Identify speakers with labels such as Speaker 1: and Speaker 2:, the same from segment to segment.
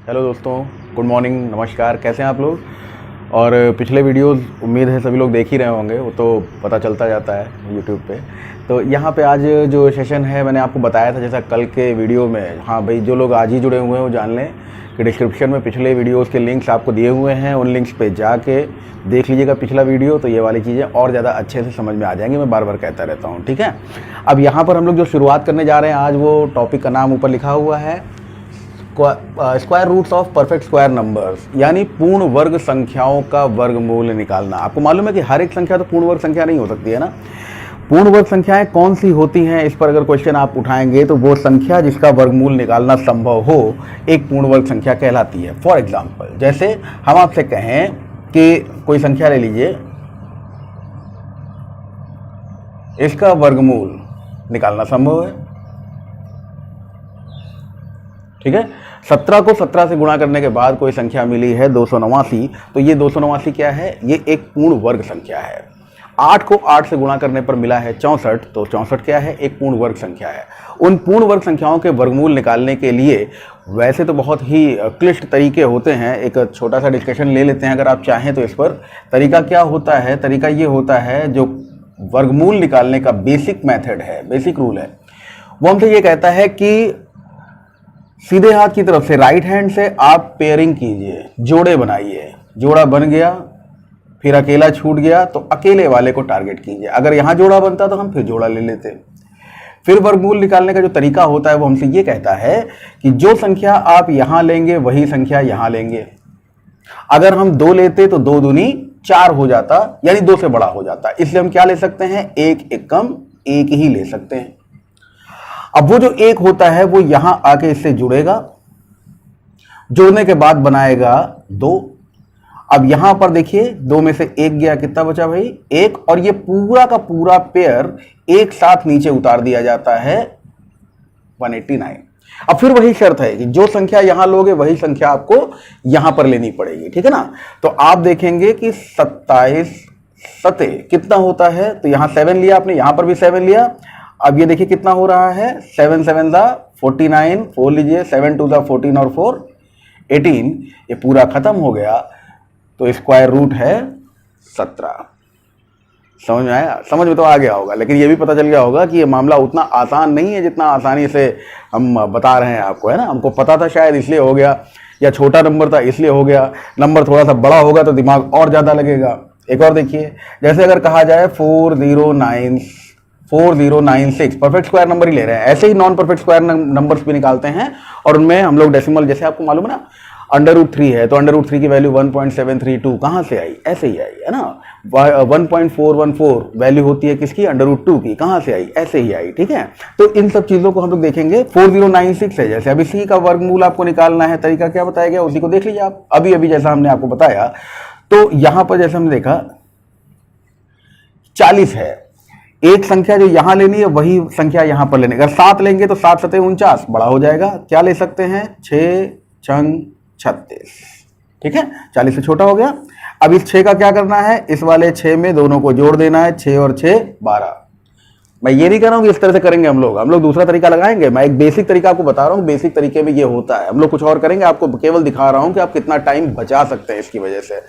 Speaker 1: Hello दोस्तों, good morning, नमस्कार। कैसे हैं आप लोग? और पिछले वीडियोस उम्मीद है सभी लोग देख ही रहे होंगे, वो तो पता चलता जाता है यूट्यूब पे। तो यहाँ पे आज जो सेशन है मैंने आपको बताया था, जैसा कल के वीडियो में। हाँ भाई, जो लोग आज ही जुड़े हुए हैं वो जान लें कि डिस्क्रिप्शन में पिछले वीडियोज़ के लिंक्स आपको दिए हुए हैं। उन लिंक्स पर जाके देख लीजिएगा पिछला वीडियो, तो ये वाली चीज़ें और ज़्यादा अच्छे से समझ में आ जाएंगी। मैं बार बार कहता रहता हूँ, ठीक है। अब यहाँ पर हम लोग जो शुरुआत करने जा रहे हैं आज, वो टॉपिक का नाम ऊपर लिखा हुआ है square roots of perfect square numbers, यानी पूर्ण वर्ग संख्याओं का वर्गमूल निकालना। आपको मालूम है कि हर एक संख्या तो पूर्ण वर्ग संख्या नहीं हो सकती है ना। पूर्ण वर्ग संख्याएं कौन सी होती हैं, इस पर अगर क्वेश्चन आप उठाएंगे तो वो संख्या जिसका वर्गमूल निकालना संभव हो एक पूर्ण वर्ग संख्या कहलाती है। फॉर एग्जाम्पल, जैसे हम आपसे कहें कि कोई संख्या ले लीजिए, इसका वर्गमूल निकालना संभव है, ठीक है। 17 को 17 से गुणा करने के बाद कोई संख्या मिली है 289, तो ये 289 क्या है? ये एक पूर्ण वर्ग संख्या है। 8 को 8 से गुणा करने पर मिला है 64, तो 64 क्या है? एक पूर्ण वर्ग संख्या है। उन पूर्ण वर्ग संख्याओं के वर्गमूल निकालने के लिए वैसे तो बहुत ही क्लिष्ट तरीके होते हैं। एक छोटा सा डिस्कशन ले लेते हैं अगर आप चाहें तो इस पर। तरीका क्या होता है? तरीका ये होता है, जो वर्गमूल निकालने का बेसिक मेथड है, बेसिक रूल है, वो हमसे ये कहता है कि सीधे हाथ की तरफ से, राइट हैंड से आप पेयरिंग कीजिए, जोड़े बनाइए। जोड़ा बन गया, फिर अकेला छूट गया तो अकेले वाले को टारगेट कीजिए। अगर यहां जोड़ा बनता तो हम फिर जोड़ा ले लेते। फिर वर्गमूल निकालने का जो तरीका होता है वो हमसे ये कहता है कि जो संख्या आप यहां लेंगे वही संख्या यहां लेंगे। अगर हम 2 लेते तो 2 दूनी 4 हो जाता, यानी 2 से बड़ा हो जाता। इसलिए हम क्या ले सकते हैं? एक कम 1 ही ले सकते हैं। अब वो जो 1 होता है वो यहां आके इससे जुड़ेगा, जोड़ने के बाद बनाएगा 2। अब यहां पर देखिए 2 में से 1 गया, कितना बचा भाई? 1। और ये पूरा का पूरा पेयर एक साथ नीचे उतार दिया जाता है 189। अब फिर वही शर्त है कि जो संख्या यहां लोगे वही संख्या आपको यहां पर लेनी पड़ेगी, ठीक है ना। तो आप देखेंगे कि 27 सते कितना होता है, तो यहां 7 लिया आपने, यहां पर भी 7 लिया। अब ये देखिए कितना हो रहा है, 7 7 49, 4 लीजिए, 7 2 14 और 4 18। ये पूरा खत्म हो गया, तो स्क्वायर रूट है 17। समझ में आया? समझ में तो आ गया होगा, लेकिन ये भी पता चल गया होगा कि ये मामला उतना आसान नहीं है जितना आसानी से हम बता रहे हैं आपको, है ना। हमको पता था शायद इसलिए हो गया, या छोटा नंबर था इसलिए हो गया। नंबर थोड़ा सा बड़ा होगा तो दिमाग और ज़्यादा लगेगा। एक और देखिए, जैसे अगर कहा जाए 4096 परफेक्ट स्क्वायर नंबर ही ले रहे हैं, ऐसे ही नॉन परफेक्ट स्क्वायर नंबर्स भी निकालते हैं और उनमें हम लोग डेसिमल, जैसे आपको मालूम है ना, √3 है तो √3 की वैल्यू 1.732 कहां से आई? ऐसे ही आई, है ना। 1.414 वैल्यू होती है किसकी? √2 की, कहां से आई? ऐसे ही आई, ठीक है। तो इन सब चीजों को हम लोग देखेंगे। 4096 है, जैसे अब इसी का वर्गमूल आपको निकालना है। तरीका क्या बताया गया उसी को देख लीजिए आप, अभी अभी जैसा हमने आपको बताया। तो यहां पर जैसे हमने देखा 40 है, एक संख्या जो यहां लेनी है वही संख्या यहां पर लेनी है। अगर 7 लेंगे तो 7 7 49 बड़ा हो जाएगा। क्या ले सकते हैं? 6 6 36, ठीक है। 40 से छोटा हो गया। अब इस 6 का क्या करना है? इस वाले 6 में दोनों को जोड़ देना है। 6 और 6 12। मैं ये नहीं कह रहा हूं कि इस तरह से करेंगे हम लोग दूसरा तरीका लगाएंगे। मैं एक बेसिक तरीका आपको बता रहा हूं, बेसिक तरीके में ये होता है। हम लोग कुछ और करेंगे, आपको केवल दिखा रहा हूं कि आप कितना टाइम बचा सकते हैं इसकी वजह से।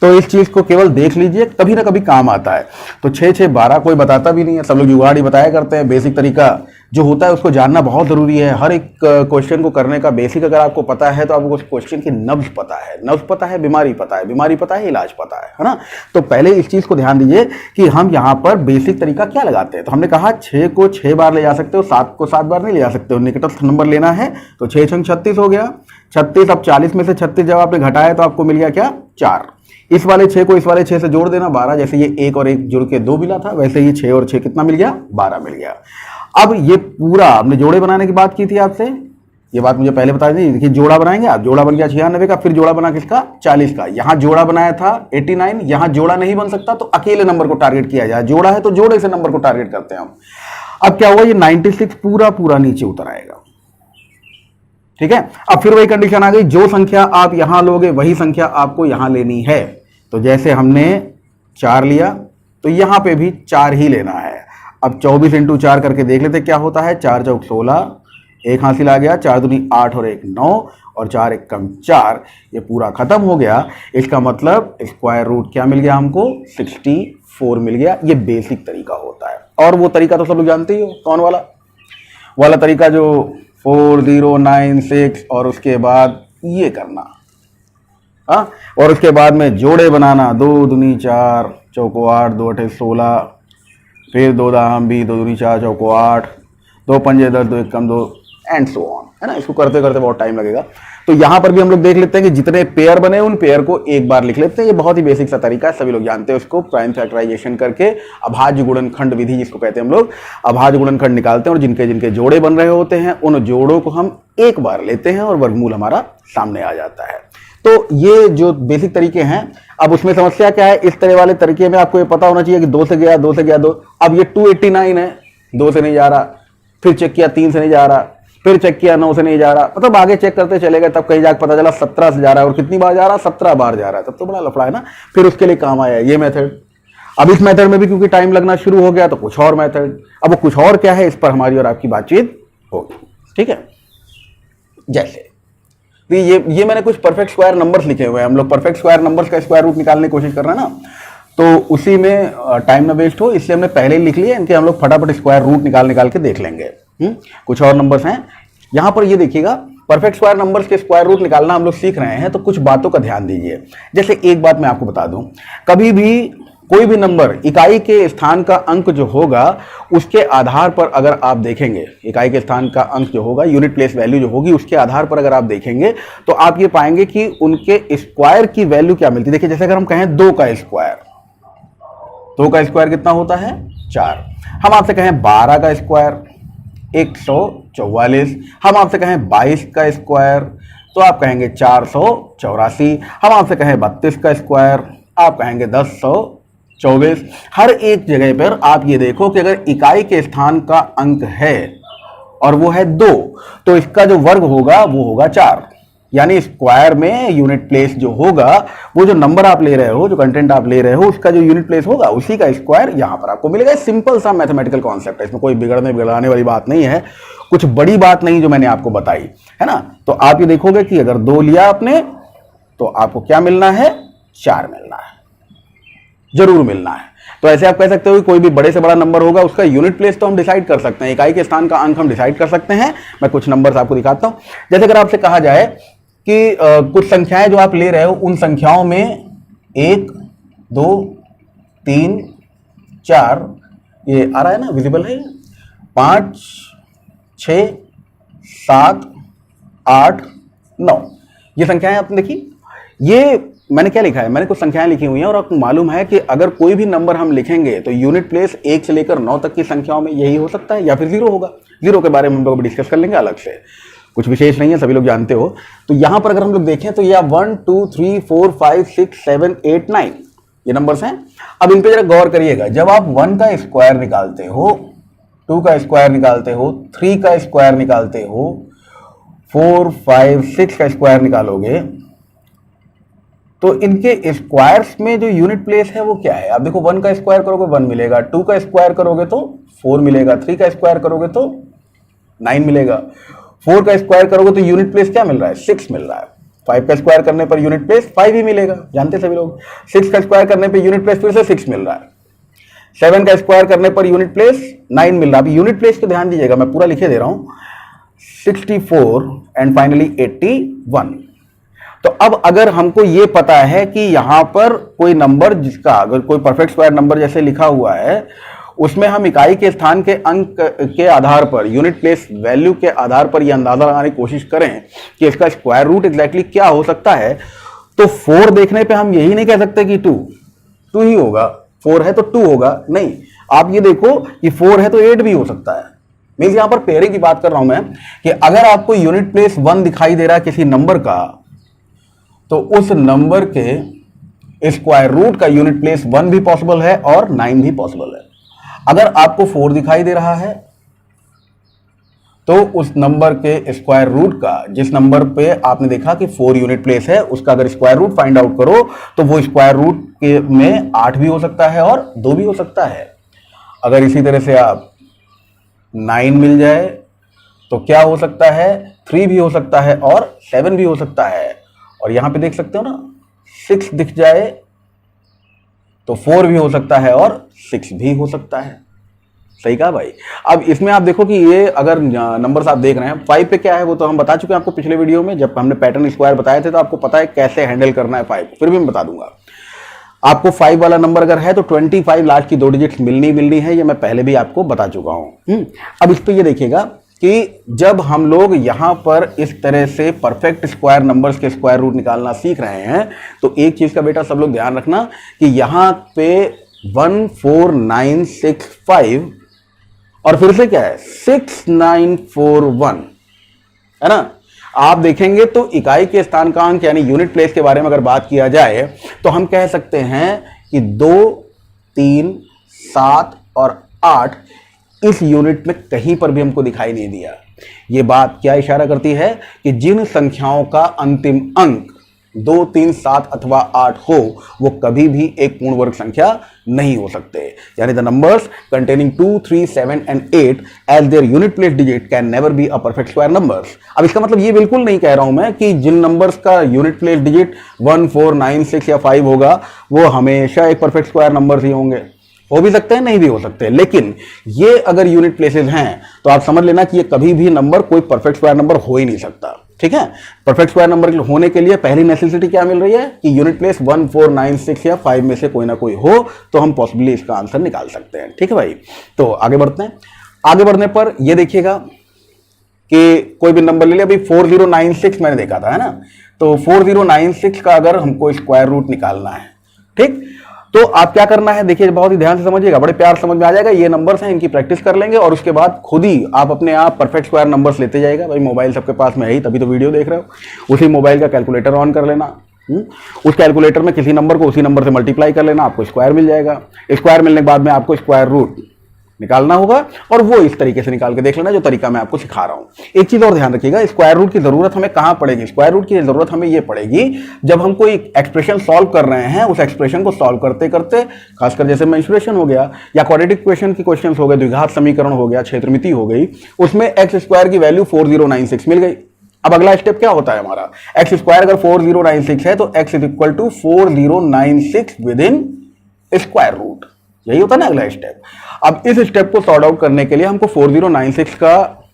Speaker 1: तो इस चीज को केवल देख लीजिए, कभी ना कभी काम आता है। तो 6 6 12 कोई बताता भी नहीं है, सब लोग जुगाड़ ही बताया करते हैं। बेसिक तरीका जो होता है उसको जानना बहुत जरूरी है। हर एक क्वेश्चन को करने का बेसिक अगर आपको पता है तो आपको उस क्वेश्चन की नब्ज पता है, नब्ज पता है, बीमारी पता है, बीमारी पता है, इलाज पता है ना। तो पहले इस चीज को ध्यान दीजिए कि हम यहाँ पर बेसिक तरीका क्या लगाते हैं। तो हमने कहा 6 को 6 बार ले जा सकते हो, 7 को 7 बार नहीं ले जा सकते हो, निकटस्थ नंबर लेना है। तो 6 6 36 हो गया, 36। अब 40 में से 36 जब आपने घटाया तो आपको मिल गया क्या? 4। इस वाले 6 को इस वाले 6 से जोड़ देना, 12। जैसे ये 1 और 1 जुड़ के 2 मिला था, वैसे ही 6 और 6 कितना मिल गया? 12 मिल गया। अब ये पूरा हमने जोड़े बनाने की बात की थी आपसे, ये बात मुझे पहले बता दी। देखिए जोड़ा बनाएंगे आप, जोड़ा बन गया 96 का, फिर जोड़ा बना किसका? 40 का। यहां जोड़ा बनाया था 89, यहां जोड़ा नहीं बन सकता तो अकेले नंबर को टारगेट किया जाए। जोड़ा है तो जोड़े से नंबर को टारगेट करते हैं हम। अब क्या हुआ? ये 96 पूरा पूरा नीचे उतर आएगा, ठीक है। अब फिर वही कंडीशन आ गई, जो संख्या आप यहां लोगे वही संख्या आपको यहां लेनी है। तो जैसे हमने 4 लिया तो यहां पे भी 4 ही लेना है। अब 24 × 4 करके देख लेते क्या होता है। 4 चौक 16, 1 हासिल आ गया, 4 दूनी 8 और 1 9, और 4 एकम 4, ये पूरा खत्म हो गया। इसका मतलब स्क्वायर रूट क्या मिल गया हमको, 64 मिल गया। ये बेसिक तरीका होता है। और वो तरीका तो सब लोग जानते ही हो, कौन वाला तरीका जो 4096 और उसके बाद ये करना, हाँ, और उसके बाद में जोड़े बनाना, 2 दूनी 4 चौको 8, 2 अठे 16, फिर 2 दाम भी, 2 दूनी 4 चौको 8, 2 पंजे 10, 2 एकम 2 एंड सो ऑन, है ना। इसको करते करते बहुत टाइम लगेगा। तो यहाँ पर भी हम लोग देख लेते हैं कि जितने पेयर बने उन पेयर को एक बार लिख लेते हैं। ये बहुत ही बेसिक सा तरीका है, सभी लोग जानते हैं उसको। प्राइम फैक्टराइजेशन करके अभाज्य गुणनखंड विधि जिसको कहते हैं हम लोग, अभाज्य गुणनखंड निकालते हैं और जिनके जिनके जोड़े बन रहे होते हैं उन जोड़ों को हम एक बार लेते हैं और वर्गमूल हमारा सामने आ जाता है। तो ये जो बेसिक तरीके हैं। अब उसमें समस्या क्या है, इस तरह वाले तरीके में आपको ये पता होना चाहिए कि 2 से गया 2 से गया 2। अब ये 289 है, 2 से नहीं जा रहा, फिर चेक किया 3 से नहीं जा रहा, फिर चेक किया 9 से नहीं जा रहा, मतलब आगे चेक करते चले गए, तब कहीं जाकर पता चला 17 से जा रहा है। और कितनी बार जा रहा है, 17 बार जा रहा है, तब तो बड़ा लफड़ा है ना। फिर उसके लिए काम आया ये मेथड। अब इस मेथड में भी क्योंकि टाइम लगना शुरू हो गया तो कुछ और मेथड। अब वो कुछ और क्या है, इस पर हमारी और आपकी बातचीत होगी, ठीक है। जैसे ये मैंने कुछ परफेक्ट स्क्वायर नंबर्स लिखे हुए हैं। हम लोग परफेक्ट स्क्वायर नंबर्स का स्क्वायर रूट निकालने की कोशिश कर रहे हैं ना, तो उसी में टाइम ना वेस्ट हो इसलिए हमने पहले ही लिख लिया। इनके हम लोग फटाफट स्क्वायर रूट निकाल के देख लेंगे। कुछ और नंबर्स हैं यहां पर, ये देखिएगा परफेक्ट स्क्वायर नंबर्स के स्क्वायर रूट निकालना हम लोग सीख रहे हैं, तो कुछ बातों का ध्यान दीजिए। जैसे एक बात मैं आपको बता दूं, कभी भी कोई भी नंबर इकाई के स्थान का अंक जो होगा उसके आधार पर अगर आप देखेंगे, इकाई के स्थान का अंक जो होगा, यूनिट प्लेस वैल्यू जो होगी, उसके आधार पर अगर आप देखेंगे तो आप ये पाएंगे कि उनके स्क्वायर की वैल्यू क्या मिलती है। देखिए जैसे अगर हम कहें 2 का स्क्वायर, 2 का स्क्वायर कितना होता है, 4। हम आपसे कहें 12 का स्क्वायर, 144। हम आपसे कहें 22 का स्क्वायर तो आप कहेंगे 484। हम आपसे कहें 32 का स्क्वायर, आप कहेंगे 1024। हर एक जगह पर आप ये देखो कि अगर इकाई के स्थान का अंक है और वो है 2, तो इसका जो वर्ग होगा वो होगा 4। यानी स्क्वायर में यूनिट प्लेस जो होगा, वो जो नंबर आप ले रहे हो, जो कंटेंट आप ले रहे हो, उसका जो यूनिट प्लेस होगा उसी का स्क्वायर यहां पर आपको मिलेगा। सिंपल सा मैथमेटिकल कॉन्सेप्ट है, इसमें कोई बिगड़ने वाली बात नहीं है, कुछ बड़ी बात नहीं जो मैंने आपको बताई है ना। तो आप ये देखोगे कि अगर 2 लिया आपने तो आपको क्या मिलना है, 4 मिलना है, जरूर मिलना है। तो ऐसे आप कह सकते हो कि कोई भी बड़े से बड़ा नंबर होगा उसका यूनिट प्लेस तो हम डिसाइड कर सकते हैं, इकाई के स्थान का अंक हम डिसाइड कर सकते हैं। मैं कुछ नंबर्स आपको दिखाता हूं। जैसे अगर आपसे कहा जाए कि कुछ संख्याएं जो आप ले रहे हो उन संख्याओं में 1 2 3 4, ये आ रहा है ना, विजिबल है, 5 6 7 8 9, ये संख्याएं आपने देखी। ये मैंने क्या लिखा है, मैंने कुछ संख्याएं लिखी हुई हैं और आपको मालूम है कि अगर कोई भी नंबर हम लिखेंगे तो यूनिट प्लेस 1 से लेकर 9 तक की संख्याओं में यही हो सकता है या फिर 0 होगा। 0 के बारे में हम लोग डिस्कस कर लेंगे अलग से, कुछ विशेष नहीं है, सभी लोग जानते हो। तो यहां पर अगर हम लोग देखें तो यह 1 2 3 4 5 6 7 8 9 ये नंबर्स हैं। अब इन पे जरा गौर करिएगा, जब आप 1 का स्क्वायर निकालते हो, 2 का स्क्वायर निकालते हो, 3 का स्क्वायर निकालते हो, 4 5 6 का स्क्वायर निकालोगे तो इनके स्क्वायर्स में जो यूनिट प्लेस है वो क्या है। आप देखो 1 का स्क्वायर करोगे 1 मिलेगा, 2 का स्क्वायर करोगे तो 4 मिलेगा, 3 का स्क्वायर करोगे तो 9 मिलेगा, 4 का स्क्वायर करोगे तो यूनिट प्लेस क्या मिल रहा है, 6 मिल रहा है। 5 का स्क्वायर करने पर यूनिट प्लेस 5 ही मिलेगा, जानते सभी लोग। 6 का स्क्वायर करने पर यूनिट प्लेस फिर से 6 मिल रहा है। 7 का स्क्वायर करने पर यूनिट प्लेस 9 मिल रहा है। अब यूनिट प्लेस को ध्यान दीजिएगा, मैं पूरा लिखे दे रहा हूं, 64 एंड फाइनली 81। तो अब अगर हमको ये पता है कि यहां पर कोई नंबर जिसका अगर कोई परफेक्ट स्क्वायर नंबर जैसे लिखा हुआ है उसमें हम इकाई के स्थान के अंक के आधार पर, यूनिट प्लेस वैल्यू के आधार पर यह अंदाजा लगाने की कोशिश करें कि इसका स्क्वायर रूट एग्जैक्टली क्या हो सकता है, तो 4 देखने पे हम यही नहीं कह सकते कि 2 ही होगा, 4 है तो 2 होगा, नहीं। आप ये देखो कि 4 है तो 8 भी हो सकता है। मींस यहां पर पेयरिंग की बात कर रहा हूं मैं कि अगर आपको यूनिट प्लेस 1 दिखाई दे रहा है किसी नंबर का, तो उस नंबर के स्क्वायर रूट का यूनिट प्लेस 1 भी पॉसिबल है और 9 भी पॉसिबल है। अगर आपको 4 दिखाई दे रहा है तो उस नंबर के स्क्वायर रूट का, जिस नंबर पे आपने देखा कि 4 यूनिट प्लेस है, उसका अगर स्क्वायर रूट फाइंड आउट करो तो वो स्क्वायर रूट के में 8 भी हो सकता है और 2 भी हो सकता है। अगर इसी तरह से आप 9 मिल जाए तो क्या हो सकता है, 3 भी हो सकता है और 7 भी हो सकता है। और यहां पे देख सकते हो ना 6 दिख जाए तो 4 भी हो सकता है और 6 भी हो सकता है। सही कहा भाई। अब इसमें आप देखो कि ये अगर नंबर्स आप देख रहे हैं 5 पे क्या है वो तो हम बता चुके हैं आपको पिछले वीडियो में, जब हमने पैटर्न स्क्वायर बताए थे तो आपको पता है कैसे हैंडल करना है 5, फिर भी मैं बता दूंगा आपको। 5 वाला नंबर अगर है तो 25 लास्ट की 2 डिजिट्स मिलनी है, ये मैं पहले भी आपको बता चुका हूं। अब इस पे ये देखिएगा कि जब हम लोग यहां पर इस तरह से परफेक्ट स्क्वायर नंबर्स के स्क्वायर रूट निकालना सीख रहे हैं तो एक चीज का बेटा सब लोग ध्यान रखना कि यहां पे 14965 और फिर से क्या है 6941 है ना। आप देखेंगे तो इकाई के स्थानांक यानी यूनिट प्लेस के बारे में अगर बात किया जाए तो हम कह सकते हैं कि 2, 3, 7 और 8 इस यूनिट में कहीं पर भी हमको दिखाई नहीं दिया। यह बात क्या इशारा करती है कि जिन संख्याओं का अंतिम अंक 2, 3, 7 अथवा 8 हो वो कभी भी एक पूर्ण वर्ग संख्या नहीं हो सकते। यानी the numbers containing 2, 3, 7 and 8 as their unit place digit can never be a perfect square numbers. अब इसका मतलब ये बिल्कुल नहीं कह रहा हूं मैं कि जिन नंबर्स का यूनिट प्लेस डिजिट 1, 4, 9, 6 या 5 होगा वो हमेशा एक परफेक्ट स्क्वायर नंबर्स ही होंगे। हो भी सकते हैं, नहीं भी हो सकते, लेकिन ये अगर यूनिट प्लेसेस हैं तो आप समझ लेना कि ये कभी भी नंबर कोई परफेक्ट स्क्वायर नंबर हो ही नहीं सकता। ठीक है, परफेक्ट स्क्वायर नंबर होने के लिए पहली नेसेसिटी क्या मिल रही है कि यूनिट प्लेस 1, 4, 9, 6 या 5 में से कोई ना कोई हो तो हम पॉसिबली इसका आंसर निकाल सकते हैं। ठीक है भाई, तो आगे बढ़ते हैं। आगे बढ़ने पर यह देखिएगा कि कोई भी नंबर ले लिया, अभी 4096 मैंने देखा था है ना, तो 4096 का अगर हमको स्क्वायर रूट निकालना है, ठीक, तो आप क्या करना है देखिए, बहुत ही ध्यान से समझिएगा, बड़े प्यार समझ में आ जाएगा। ये नंबर्स हैं, इनकी प्रैक्टिस कर लेंगे और उसके बाद खुद ही आप अपने आप परफेक्ट स्क्वायर नंबर्स लेते जाएगा। भाई मोबाइल सबके पास में है ही, तभी तो वीडियो देख रहे हो। उसी मोबाइल का कैलकुलेटर ऑन कर लेना, उस कैलकुलेटर में किसी नंबर को उसी नंबर से मल्टीप्लाई कर लेना, आपको स्क्वायर मिल जाएगा। स्क्वायर मिलने के बाद में आपको स्क्वायर रूट निकालना होगा और वो इस तरीके से निकाल के देख लेना जो तरीका मैं आपको सिखा रहा हूं। एक चीज और ध्यान रखिएगा, स्क्वायर रूट की जरूरत हमें कहां पड़ेगी? स्क्वायर रूट की जरूरत हमें ये पड़ेगी जब हम कोई एक्सप्रेशन सॉल्व कर रहे हैं, उस एक्सप्रेशन को सॉल्व करते करते, खासकर जैसे मेंसुरेशन हो गया या क्वाड्रेटिक इक्वेशन की क्वेश्चन हो गए, द्विघात समीकरण हो गया, क्षेत्रमिति हो गई, उसमें एक्स स्क्वायर की वैल्यू 4096 मिल गई। अब अगला स्टेप क्या होता है हमारा, एक्स स्क्वायर अगर 4096 है तो x is equal to 4096 within square root, यही होता है ना अगला स्टेप। अब इस स्टेप को सॉर्ट आउट करने के लिए हमको 4096 का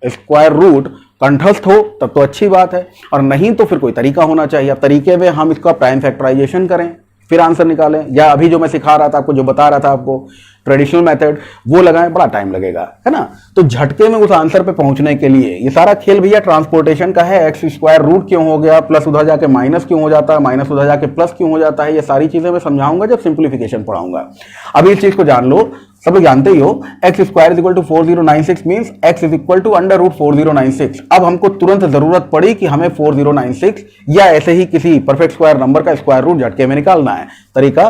Speaker 1: स्क्वायर रूट कंठस्थ हो तब तो अच्छी बात है, और नहीं तो फिर कोई तरीका होना चाहिए। अब तरीके में हम इसका प्राइम फैक्टराइजेशन करें फिर आंसर निकालें, या अभी जो मैं सिखा रहा था आपको, जो बता रहा था आपको ट्रेडिशनल मेथड, वो लगाएं, बड़ा टाइम लगेगा है ना। तो झटके में उस आंसर पे पहुंचने के लिए ये सारा खेल भैया ट्रांसपोर्टेशन का है। एक्स स्क्वायर रूट क्यों हो गया, प्लस उधर जाके माइनस क्यों हो जाता है, माइनस उधर जाके प्लस क्यों हो जाता है, ये सारी चीजें मैं समझाऊंगा जब सिंप्लीफिकेशन पढ़ाऊंगा। अभी इस चीज को जान लो, सब लोग जानते ही हो, x square is equal to 4096 means x is equal to under root 4096। अब हमको तुरंत जरूरत पड़ी कि हमें 4096 या ऐसे ही किसी परफेक्ट स्क्वायर नंबर का स्क्वायर रूट झटके में निकालना है। तरीका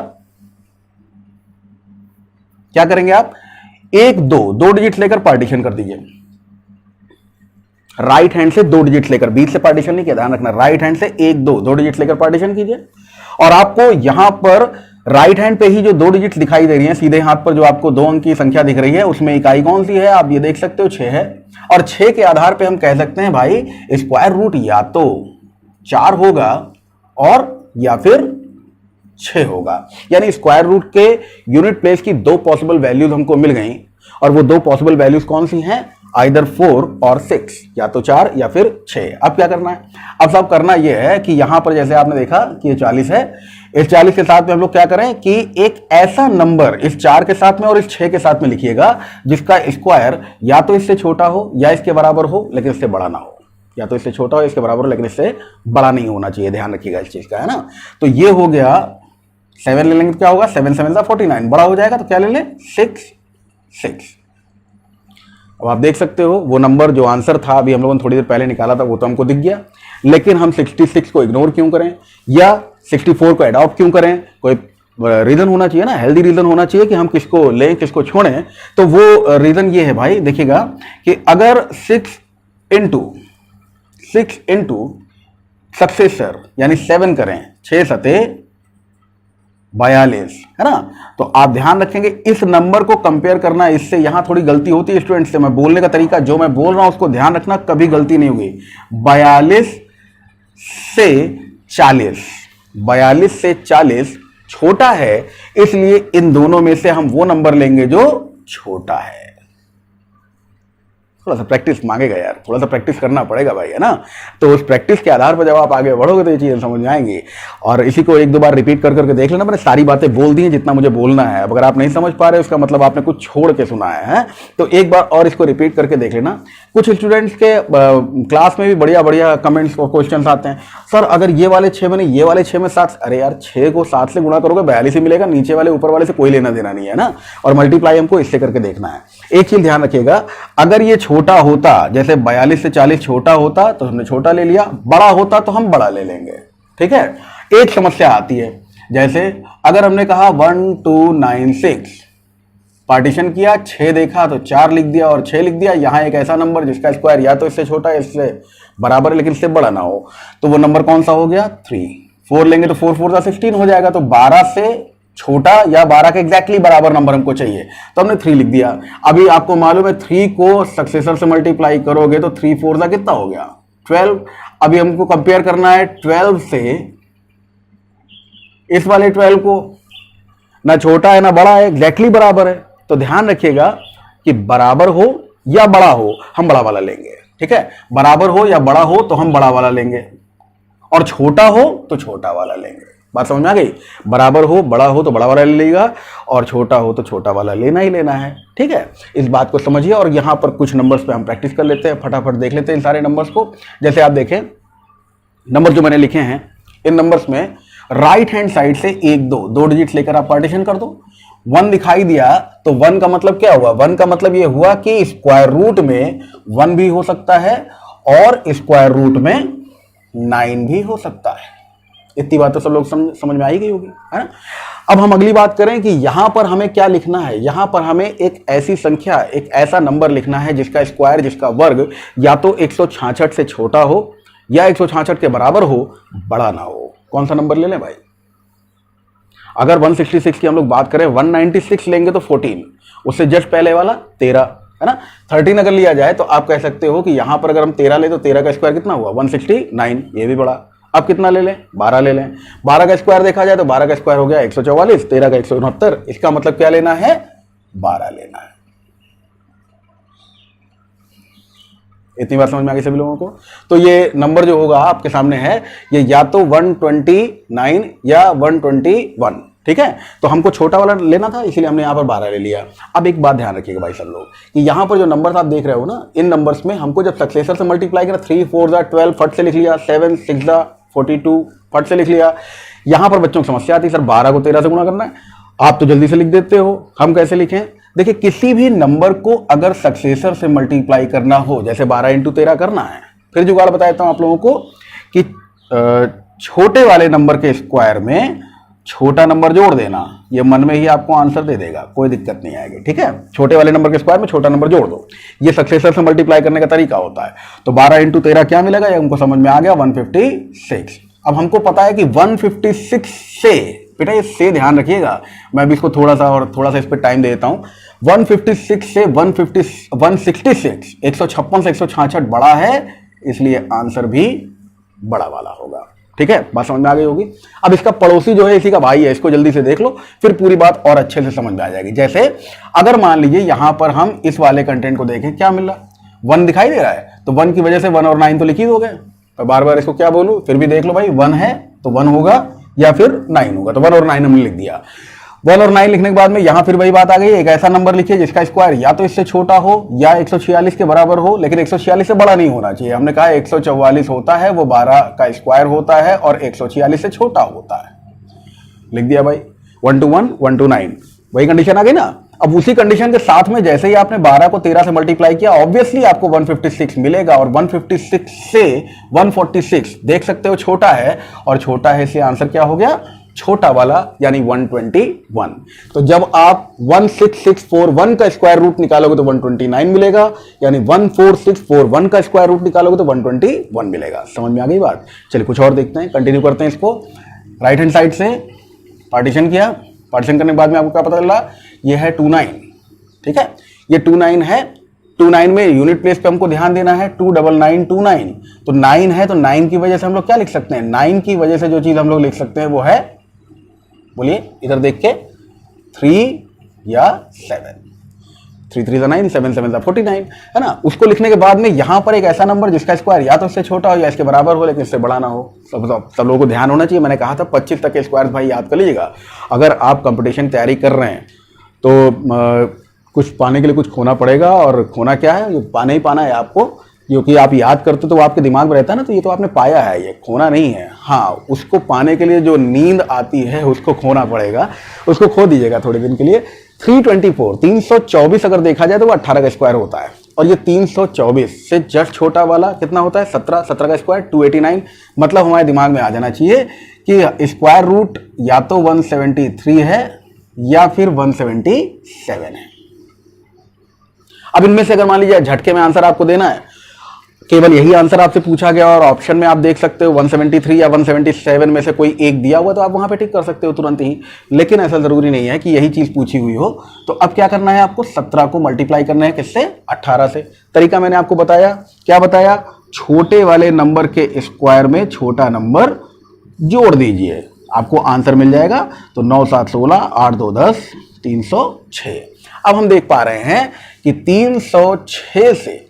Speaker 1: क्या करेंगे आप, 1, 2 डिजिट लेकर पार्टीशन कर दीजिए, राइट हैंड से 2 डिजिट लेकर, बीच से पार्टीशन नहीं किया, ध्यान रखना, राइट हैंड से 1, 2 डिजिट लेकर पार्टीशन कीजिए। और आपको यहां पर राइट हैंड पे ही जो 2 डिजिट दिखाई दे रही हैं, सीधे हाथ पर जो आपको 2 अंक की संख्या दिख रही है, उसमें इकाई कौन सी है आप ये देख सकते हो, 6 है। और 6 के आधार पे हम कह सकते हैं भाई स्क्वायर रूट या तो 4 होगा और या फिर 6 होगा। यानी स्क्वायर रूट के यूनिट प्लेस की 2 पॉसिबल वैल्यूज हमको मिल गई, और वो 2 पॉसिबल वैल्यूज कौन सी हैं, आइदर 4 और 6, या तो 4 या फिर 6। अब क्या करना है, अब सब करना यह है कि यहां पर जैसे आपने देखा कि ये 40 है, इस 40 के साथ में हम लोग क्या करें कि एक ऐसा नंबर इस 4 के साथ में और इस 6 के साथ में लिखिएगा जिसका स्क्वायर या तो इससे छोटा हो या इसके बराबर हो लेकिन इससे बड़ा ना हो, या तो इससे छोटा हो इसके बराबर हो लेकिन इससे बड़ा नहीं होना चाहिए, ध्यान रखिएगा इस चीज का, है ना। तो ये हो गया 7 ले लेंगे, क्या होगा 7 7 49, बड़ा हो जाएगा तो क्या ले लें 6 6। अब आप देख सकते हो वो नंबर जो आंसर था अभी हम लोगों ने थोड़ी देर पहले निकाला था वो तो हमको दिख गया, लेकिन हम 66 को इग्नोर क्यों करें या 64 को एडॉप्ट क्यों करें, कोई रीजन होना चाहिए ना, हेल्दी रीजन होना चाहिए कि हम किसको लें किसको छोड़ें। तो वो रीजन ये है भाई, देखिएगा कि अगर 6 इंटू सक्सेसर यानी 7 करें, 6 सते 42, है ना। तो आप ध्यान रखेंगे इस नंबर को कंपेयर करना, इससे यहां थोड़ी गलती होती है स्टूडेंट से। मैं बोलने का तरीका जो मैं बोल रहा हूं उसको ध्यान रखना, कभी गलती नहीं होगी। 42 से 40, 42 से 40 छोटा है, इसलिए इन दोनों में से हम वो नंबर लेंगे जो छोटा है। थोड़ा सा प्रैक्टिस मांगेगा यार, थोड़ा सा प्रैक्टिस करना पड़ेगा भाई, है ना। तो उस प्रैक्टिस के आधार पर जब आप आगे बढ़ोगे तो ये चीजें समझ में आएंगी। और इसी को एक दो बार रिपीट कर करके देख लेना। मैंने सारी बातें बोल दी हैं जितना मुझे बोलना है। अब अगर आप नहीं समझ पा रहे उसका मतलब आपने कुछ छोड़ के सुना है, तो एक बार और इसको रिपीट करके देख लेना। कुछ स्टूडेंट्स के क्लास में भी बढ़िया बढ़िया कमेंट्स और क्वेश्चन आते हैं, सर अगर ये वाले 6 में नहीं ये वाले 6 में 7। अरे यार 6 को 7 से गुणा करोगे 42 ही मिलेगा, नीचे वाले ऊपर वाले से कोई लेना देना नहीं है ना। और मल्टीप्लाई हमको इससे करके देखना है। एक चीज ध्यान रखिएगा, अगर ये छोटा होता, जैसे 42 से 40 छोटा होता तो हमने छोटा ले लिया, बड़ा होता तो हम बड़ा ले लेंगे, ठीक है। एक समस्या आती है, जैसे अगर हमने कहा 1296, पार्टीशन किया, 6 देखा तो 4 लिख दिया और 6 लिख दिया। यहां एक ऐसा नंबर जिसका स्क्वायर या तो इससे छोटा है इससे बराबर है लेकिन इससे बड़ा ना हो, तो वो नंबर कौन सा हो गया? 3। 4 लेंगे तो 4 4 16 हो जाएगा। तो 12 से छोटा या 12 के एग्जैक्टली बराबर नंबर हमको चाहिए, तो हमने 3 लिख दिया। अभी आपको मालूम है 3 को सक्सेसर से मल्टीप्लाई करोगे तो 3 4 का कितना हो गया? 12। अभी हमको कंपेयर करना है 12 से इस वाले 12 को, ना छोटा है ना बड़ा है, एग्जैक्टली बराबर है। तो ध्यान रखिएगा कि बराबर हो या बड़ा हो हम बड़ा वाला लेंगे, ठीक है। बराबर हो या बड़ा हो तो हम बड़ा वाला लेंगे, और छोटा हो तो छोटा वाला लेंगे। बात समझ में आ गई? बराबर हो बड़ा हो तो बड़ा वाला ले लेगा, और छोटा हो तो छोटा वाला लेना ही लेना है, ठीक है। इस बात को समझिए। और यहां पर कुछ नंबर्स पे हम प्रैक्टिस कर लेते हैं, फटाफट देख लेते हैं इन सारे नंबर्स को। जैसे आप देखें नंबर जो मैंने लिखे हैं, इन नंबर्स में राइट हैंड साइड से 1 2 डिजिट्स लेकर आप पार्टीशन कर दो। 1 दिखाई दिया तो 1 का मतलब क्या हुआ? 1 का मतलब यह हुआ कि स्क्वायर रूट में 1 भी हो सकता है और स्क्वायर रूट में 9 भी हो सकता है। इतनी बात तो सब लोग समझ में आई गई होगी, है ना। अब हम अगली बात करें कि यहां पर हमें क्या लिखना है। यहां पर हमें एक ऐसी संख्या, एक ऐसा नंबर लिखना है जिसका स्क्वायर, जिसका वर्ग या तो 166 से छोटा हो या 166 के बराबर हो, बड़ा ना हो। कौन सा नंबर ले लें भाई? अगर 166 की हम लोग बात करें, 196 लेंगे तो 14, उससे जस्ट पहले वाला 13, है ना। 13 अगर लिया जाए तो आप कह सकते हो कि यहां पर अगर हम 13 ले तो 13 का स्क्वायर कितना हुआ? 169, ये भी बड़ा। अब कितना ले लें? 12 ले लें। 12 का स्क्वायर देखा जाए तो 12 का स्क्वायर हो गया 144, 13 का 169। इसका मतलब क्या लेना है? 12 लेना है। इतनी बात समझ में आ गई सभी लोगों को? तो ये नंबर जो होगा आपके सामने है, ये या तो 129 या 121, ठीक है। तो हमको छोटा वाला लेना था, इसीलिए हमने यहां पर 12 ले लिया। अब एक बात ध्यान रखिएगा भाई सब लोग, कि यहां पर जो नंबर्स आप देख रहे हो ना, इन नंबर्स में हमको जब सक्सेसर से मल्टीप्लाई करा, 3 4 12 फट से लिख लिया, 7 6 42 फट से लिख लिया। यहां पर बच्चों की समस्या आती है, सर 12 को 13 से गुणा करना है। आप तो जल्दी से लिख देते हो, हम कैसे लिखें? देखिए, किसी भी नंबर को अगर सक्सेसर से मल्टीप्लाई करना हो, जैसे 12 × 13 करना है, फिर जुगाड़ बता देता हूं आप लोगों को कि छोटे वाले नंबर के स्क्वायर में छोटा नंबर जोड़ देना, ये मन में ही आपको आंसर दे देगा, कोई दिक्कत नहीं आएगी, ठीक है। छोटे वाले नंबर के स्क्वायर में छोटा नंबर जोड़ दो, ये सक्सेसर से मल्टीप्लाई करने का तरीका होता है। तो 12 × 13 क्या मिलेगा? ये हमको समझ में आ गया, 156। अब हमको पता है कि 156 से, बेटा ये से ध्यान रखिएगा, मैं अभी इसको थोड़ा सा इस पर टाइम दे देता हूं। 156 से 166, 156 से 166 बड़ा है, इसलिए आंसर भी बड़ा वाला होगा, ठीक है। बात समझ में आ गई होगी। अब इसका पड़ोसी जो है इसी का भाई है, इसको जल्दी से देख लो, फिर पूरी बात और अच्छे से समझ में आ जाएगी। जैसे अगर मान लीजिए यहां पर हम इस वाले कंटेंट को देखें, क्या मिल रहा? 1 दिखाई दे रहा है, तो 1 की वजह से 1 और 9 तो लिख ही दोगे। तो बार बार इसको क्या बोलूं, फिर भी देख लो भाई, 1 है तो 1 होगा या फिर 9 होगा। तो 1 और 9 हमने लिख दिया। 1 और 9 लिखने के बाद में यहां फिर वही बात आ गई, एक ऐसा नंबर लिखिए जिसका स्क्वायर या तो इससे छोटा हो या 146 के बराबर हो, लेकिन 146 से बड़ा नहीं होना चाहिए। हमने कहा 144 होता है, वो 12 का स्क्वायर होता है और 146 से छोटा होता है। लिख दिया भाई, 1 to 1, 1 to 9, वही कंडीशन आ गई ना। अब उसी कंडीशन के साथ में जैसे ही आपने 12 को 13 से मल्टीप्लाई किया, ऑब्वियसली आपको 156 मिलेगा, और 156 से 146 देख सकते हो छोटा है, और छोटा है इसलिए आंसर क्या हो गया? छोटा वाला, यानी 121। तो जब आप 16641 का स्क्वायर रूट निकालोगे तो 129 मिलेगा, यानी 14641 का स्क्वायर रूट निकालोगे तो 121 मिलेगा। समझ में आ गई बात? चलिए कुछ और देखते हैं, कंटिन्यू करते हैं इसको। राइट हैंड साइड से पार्टीशन किया, पार्टीशन करने के बाद में आपको क्या पता चला, ये है 29, ठीक है, ये 29 है। 29 में यूनिट प्लेस पे हमको ध्यान देना है, 29929, तो 9 है, तो 9 की वजह से हम लोग क्या लिख सकते हैं, 9 की वजह से जो चीज हम लोग लिख सकते हैं वो है, बोलिए इधर देख के, 3 या 7, 3 3 9, 7 7 49, है ना। उसको लिखने के बाद में यहां पर एक ऐसा नंबर जिसका स्क्वायर या तो इससे छोटा हो या इसके बराबर हो, लेकिन इससे बड़ा ना हो। सब लोगों को ध्यान होना चाहिए। मैंने कहा था 25 तक के स्क्वायर भाई याद कर लीजिएगा। अगर आप कंपटीशन तैयारी कर रहे हैं तो कुछ पाने के लिए कुछ खोना पड़ेगा, और खोना क्या है, ये पाना ही पाना है आपको, क्योंकि आप याद करते तो वो आपके दिमाग में रहता है ना, तो ये तो आपने पाया है, ये खोना नहीं है। हाँ, उसको पाने के लिए जो नींद आती है उसको खोना पड़ेगा, उसको खो दीजिएगा थोड़े दिन के लिए। 324 324 अगर देखा जाए तो वो 18 का स्क्वायर होता है, और ये 324 से जस्ट छोटा वाला कितना होता है, 17, 17 का स्क्वायर 289। मतलब हमारे दिमाग में आ जाना चाहिए कि स्क्वायर रूट या तो 173 है या फिर 177 है। अब इनमें से अगर मान लीजिए झटके में आंसर आपको देना है, केवल यही आंसर आपसे पूछा गया और ऑप्शन में आप देख सकते हो 173 या 177 में से कोई एक दिया हुआ, तो आप वहां पे टिक कर सकते हो तुरंत ही। लेकिन ऐसा जरूरी नहीं है कि यही चीज पूछी हुई हो। तो अब क्या करना है, आपको 17 को मल्टीप्लाई करना है किससे, 18 से। तरीका मैंने आपको बताया, क्या बताया, छोटे वाले नंबर के स्क्वायर में छोटा नंबर जोड़ दीजिए, आपको आंसर मिल जाएगा। तो 9 7 16, 8 2 10, 306। अब हम देख पा रहे हैं कि 306 से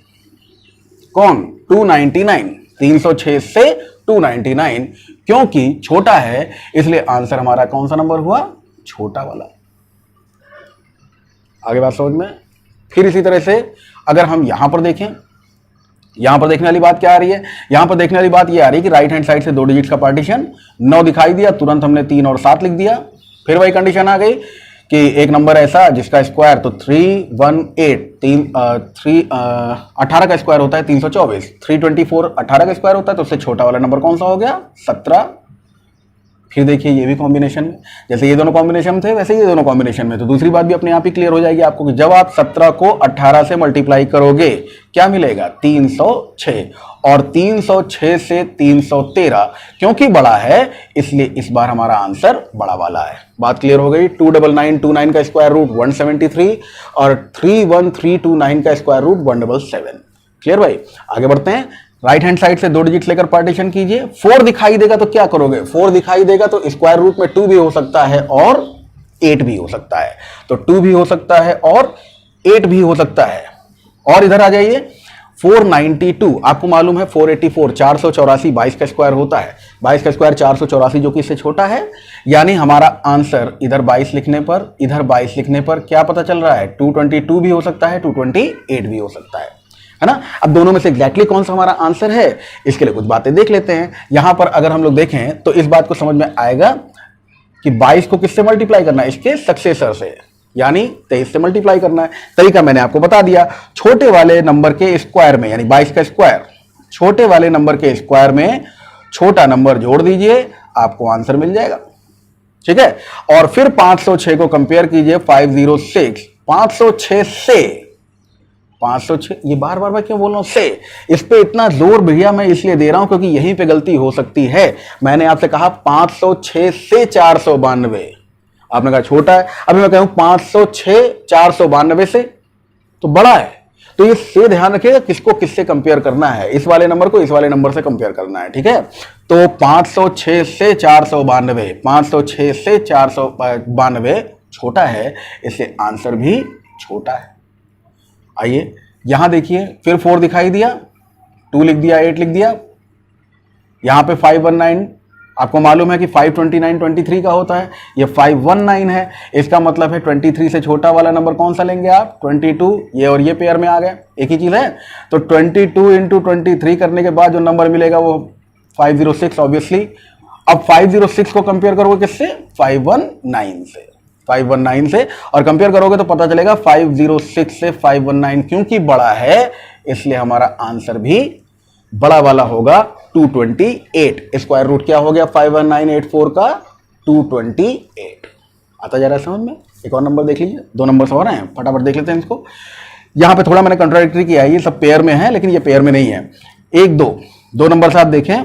Speaker 1: कौन, 299, 306 से 299, क्योंकि छोटा है इसलिए आंसर हमारा कौन सा नंबर हुआ, छोटा वाला। आगे बात समझ में। फिर इसी तरह से अगर हम यहां पर देखें, यहां पर देखने वाली बात क्या आ रही है, यहां पर देखने वाली बात यह आ रही है कि राइट हैंड साइड से 2 डिजिट्स का पार्टीशन, 9 दिखाई दिया, तुरंत हमने 3 और 7 लिख दिया। फिर वही कंडीशन आ गई कि एक नंबर ऐसा जिसका स्क्वायर तो 318, 18 का स्क्वायर होता है 324, 324 18 का स्क्वायर होता है, तो उससे छोटा वाला नंबर कौन सा हो गया, 17। फिर देखिए ये भी कॉम्बिनेशन में, जैसे ये दोनों कॉम्बिनेशन थे वैसे ये दोनों कॉम्बिनेशन में, तो दूसरी बात भी अपने आप ही क्लियर हो जाएगी आपको कि जब आप 17 को 18 से मल्टीप्लाई करोगे क्या मिलेगा, 306, और 306 से 313, क्योंकि बड़ा है इसलिए इस बार हमारा आंसर बड़ा वाला है। बात क्लियर हो गई। 29929 का स्क्वायर रूट 173 और 31329 का स्क्वायर रूट 177। क्लियर भाई, आगे बढ़ते हैं। राइट हैंड साइड से 2 डिजिट लेकर पार्टीशन कीजिए। 4 दिखाई देगा तो क्या करोगे, 4 दिखाई देगा तो स्क्वायर रूट में 2 भी हो सकता है और 8 भी हो सकता है, तो 2 भी हो सकता है और 8 भी हो सकता है। और इधर आ जाइए, 492 आपको मालूम है 484 484 22 का स्क्वायर होता है, 22 का स्क्वायर 484 जो कि इससे छोटा है, यानी हमारा आंसर इधर 22 लिखने पर, इधर 22 लिखने पर क्या पता चल रहा है, 222 भी हो सकता है, 228 भी हो सकता है ना। अब दोनों में से एग्जैक्टली कौन सा हमारा आंसर है, इसके लिए कुछ बातें देख लेते हैं। यहां पर अगर हम लोग देखें तो इस बात को समझ में आएगा कि 22 को किससे मल्टीप्लाई करना है, इसके सक्सेसर से, यानी 23 से मल्टीप्लाई करना है। तरीका मैंने आपको बता दिया, छोटे वाले नंबर के स्क्वायर में, यानी 22 का स्क्वायर, छोटे वाले नंबर के स्क्वायर में छोटा नंबर जोड़ दीजिए, आपको आंसर मिल जाएगा। ठीक है, और फिर 506 को कंपेयर कीजिए 506, 506 से 506, ये बार बार मैं क्यों बोल रहा हूं से, इस पे इतना जोर भैया मैं इसलिए दे रहा हूं क्योंकि यहीं पे गलती हो सकती है। मैंने आपसे कहा 506 से 492, आपने कहा छोटा है, अभी मैं कहूं 506 492 से तो बड़ा है, तो ये से ध्यान रखिएगा किसको किससे कंपेयर करना है, इस वाले नंबर को इस वाले नंबर से कंपेयर करना है। ठीक है, तो 506 से 492, 506 से 492 छोटा है, इससे आंसर भी छोटा है। आइए यहां देखिए, फिर 4 दिखाई दिया, 2 लिख दिया, 8 लिख दिया, यहां पे 519, आपको मालूम है कि 529 23 का होता है, ये 519 है, इसका मतलब है 23 से छोटा वाला नंबर कौन सा लेंगे आप, 22, ये और ये पेयर में आ गए, एक ही चीज है। तो 22 इंटू 23 करने के बाद जो नंबर मिलेगा वो 506 ऑब्वियसली। अब 506 को कंपेयर करोगे किससे, 519 से, 519 से, और कंपेयर करोगे तो पता चलेगा 506 से 519, क्योंकि बड़ा है इसलिए हमारा आंसर भी बड़ा वाला होगा 228। स्क्वायर रूट क्या हो गया 51984 का, 228। आता जा रहा है समझ में। एक और नंबर देख लीजिए, 2 नंबर और हैं, फटाफट देख लेते हैं इसको। यहां पे थोड़ा मैंने कंट्राडिक्टरी किया है, ये सब पेयर में है लेकिन ये पेयर में नहीं है। 1 2 नंबर से आप देखें,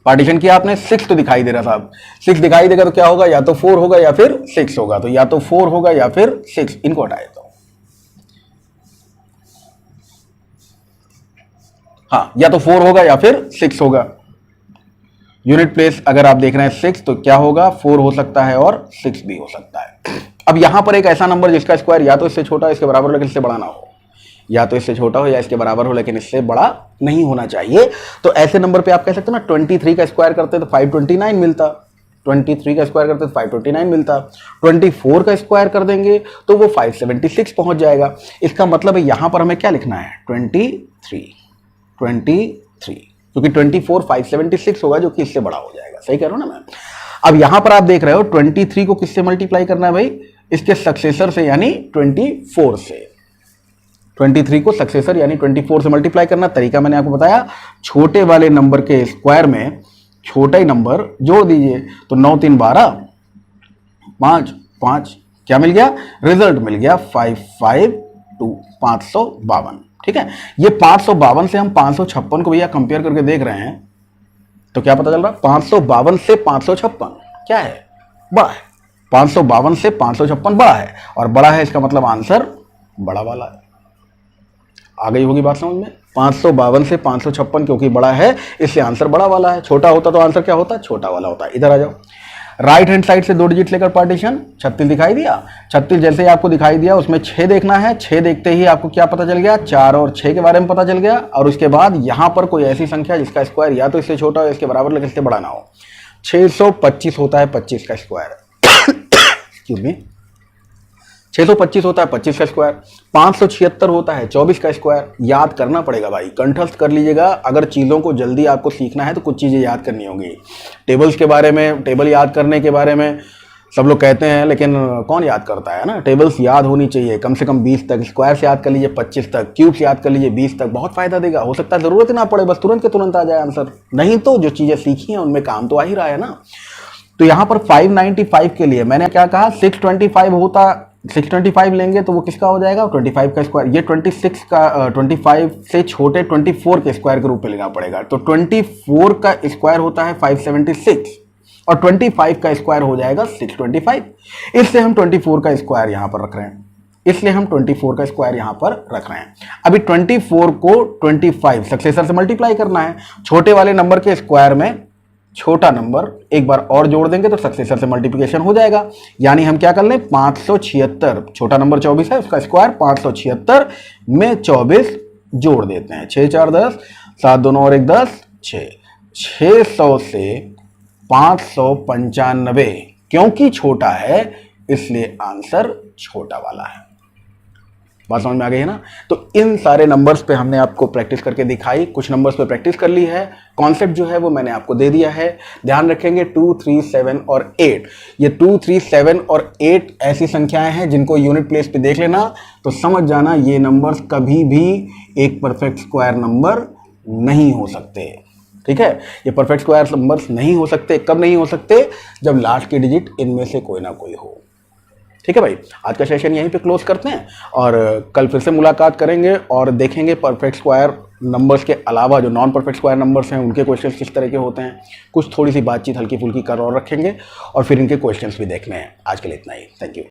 Speaker 1: पार्टीशन किया आपने, 6 तो दिखाई दे रहा साहब, 6 दिखाई देगा तो क्या होगा, या तो 4 होगा या फिर 6 होगा, तो या तो 4 होगा या फिर 6, इनको हटाए तो हाँ, या तो 4 होगा या फिर 6 होगा। यूनिट प्लेस अगर आप देख रहे हैं 6 तो क्या होगा, 4 हो सकता है और 6 भी हो सकता है। अब यहां पर एक ऐसा नंबर जिसका स्क्वायर या तो इससे छोटा इसके बराबर लेकिन इससे बड़ा ना हो, या तो इससे छोटा हो या इसके बराबर हो लेकिन इससे बड़ा नहीं होना चाहिए, तो ऐसे नंबर पे आप कह सकते हो ना 23 का स्क्वायर करते तो 529 मिलता, 23 का स्क्वायर करते तो 529 मिलता, 24 का स्क्वायर कर देंगे तो वो 576 पहुंच जाएगा। इसका मतलब है यहां पर हमें क्या लिखना है, 23, क्योंकि 24 576 होगा जो कि इससे बड़ा हो जाएगा। सही कह रहा हूं ना मैं। अब यहां पर आप देख रहे हो 23 को किससे मल्टीप्लाई करना है भाई, इसके सक्सेसर से यानी 24 से। 23 को सक्सेसर यानी 24 से मल्टीप्लाई करना। तरीका मैंने आपको बताया, छोटे वाले नंबर के स्क्वायर में छोटा ही नंबर जोड़ दीजिए, तो 9 3 12 5 5, क्या मिल गया, रिजल्ट मिल गया 552, 552। ठीक है, ये 552 से हम 556 को भैया कंपेयर करके देख रहे हैं तो क्या पता चल रहा है, 552 से 556 क्या है, बड़ा है। 552 से 556 बड़ा है, और बड़ा है इसका मतलब आंसर बड़ा वाला है। आ गई होगी बात समझ में। 552 से 556 क्योंकि बड़ा है इसलिए आंसर बड़ा वाला है, छोटा होता तो आंसर क्या होता, छोटा वाला होता। इधर आ जाओ, राइट हैंड साइड से 2 डिजिट लेकर पार्टीशन, 36 दिखाई दिया, 36 जैसे ही आपको दिखाई दिया उसमें 6 देखना है, 6 देखते ही आपको क्या पता चल गया, 4 और 6 के बारे में पता चल गया। और उसके बाद यहां पर कोई ऐसी संख्या जिसका स्क्वायर या तो इससे छोटा हो इसके बराबर लेकिन इससे बड़ा ना हो। 625 होता है 25 का स्क्वायर, एक्सक्यूज मी, 625 होता है 25 का स्क्वायर, 576 होता है 24 का स्क्वायर। याद करना पड़ेगा भाई, कंठस्थ कर लीजिएगा। अगर चीज़ों को जल्दी आपको सीखना है तो कुछ चीज़ें याद करनी होगी। टेबल्स के बारे में, टेबल याद करने के बारे में सब लोग कहते हैं, लेकिन कौन याद करता है ना। टेबल्स याद होनी चाहिए कम से कम 20 तक, स्क्वायर से याद कर लीजिए 25 तक, क्यूब्स याद कर लीजिए 20 तक, बहुत फायदा देगा। हो सकता है ज़रूरत ही ना पड़े, बस तुरंत के तुरंत आ जाए आंसर। नहीं तो जो चीज़ें सीखी हैं उनमें काम तो आ ही रहा है ना। तो यहाँ पर 595 के लिए मैंने क्या कहा, 625 होता, 625 लेंगे तो वो किसका हो जाएगा, 25 का स्क्वायर। ये 26 का 25 से छोटे 24 के स्क्वायर के रूप में लेना पड़ेगा। तो 24 का स्क्वायर होता है 576 और 25 का स्क्वायर हो जाएगा 625। इसलिए हम 24 का स्क्वायर यहां पर रख रहे हैं, इसलिए हम 24 का स्क्वायर यहां पर रख रहे हैं। अभी 24 को 25 सक्सेसर से मल्टीप्लाई करना है। छोटे वाले नंबर के स्क्वायर में छोटा नंबर एक बार और जोड़ देंगे तो सक्सेसर से मल्टीप्लिकेशन हो जाएगा। यानी हम क्या कर लें, 576, छोटा नंबर 24 है उसका स्क्वायर 576 में 24 जोड़ देते हैं। 6 4 10, 7 2 9 और 1 10, 6, 600 से 595, क्योंकि छोटा है इसलिए आंसर छोटा वाला है। बात समझ में आ गई है ना। तो इन सारे नंबर्स पे हमने आपको प्रैक्टिस करके दिखाई, कुछ नंबर्स पे प्रैक्टिस कर ली है, कॉन्सेप्ट जो है वो मैंने आपको दे दिया है। ध्यान रखेंगे 2 3 7 और 8, ये 2 3 7 और 8 ऐसी संख्याएं हैं जिनको यूनिट प्लेस पे देख लेना तो समझ जाना ये नंबर्स कभी भी एक परफेक्ट स्क्वायर नंबर नहीं हो सकते। ठीक है, ये परफेक्ट स्क्वायर नंबर्स नहीं हो सकते। कब नहीं हो सकते, जब लास्ट की डिजिट इनमें से कोई ना कोई हो। ठीक है भाई, आज का सेशन यहीं पे क्लोज करते हैं और कल फिर से मुलाकात करेंगे और देखेंगे परफेक्ट स्क्वायर नंबर्स के अलावा जो नॉन परफेक्ट स्क्वायर नंबर्स हैं उनके क्वेश्चंस किस तरह के होते हैं। कुछ थोड़ी सी बातचीत हल्की फुल्की कर और रखेंगे और फिर इनके क्वेश्चंस भी देखने हैं। आज के लिए इतना ही, थैंक यू।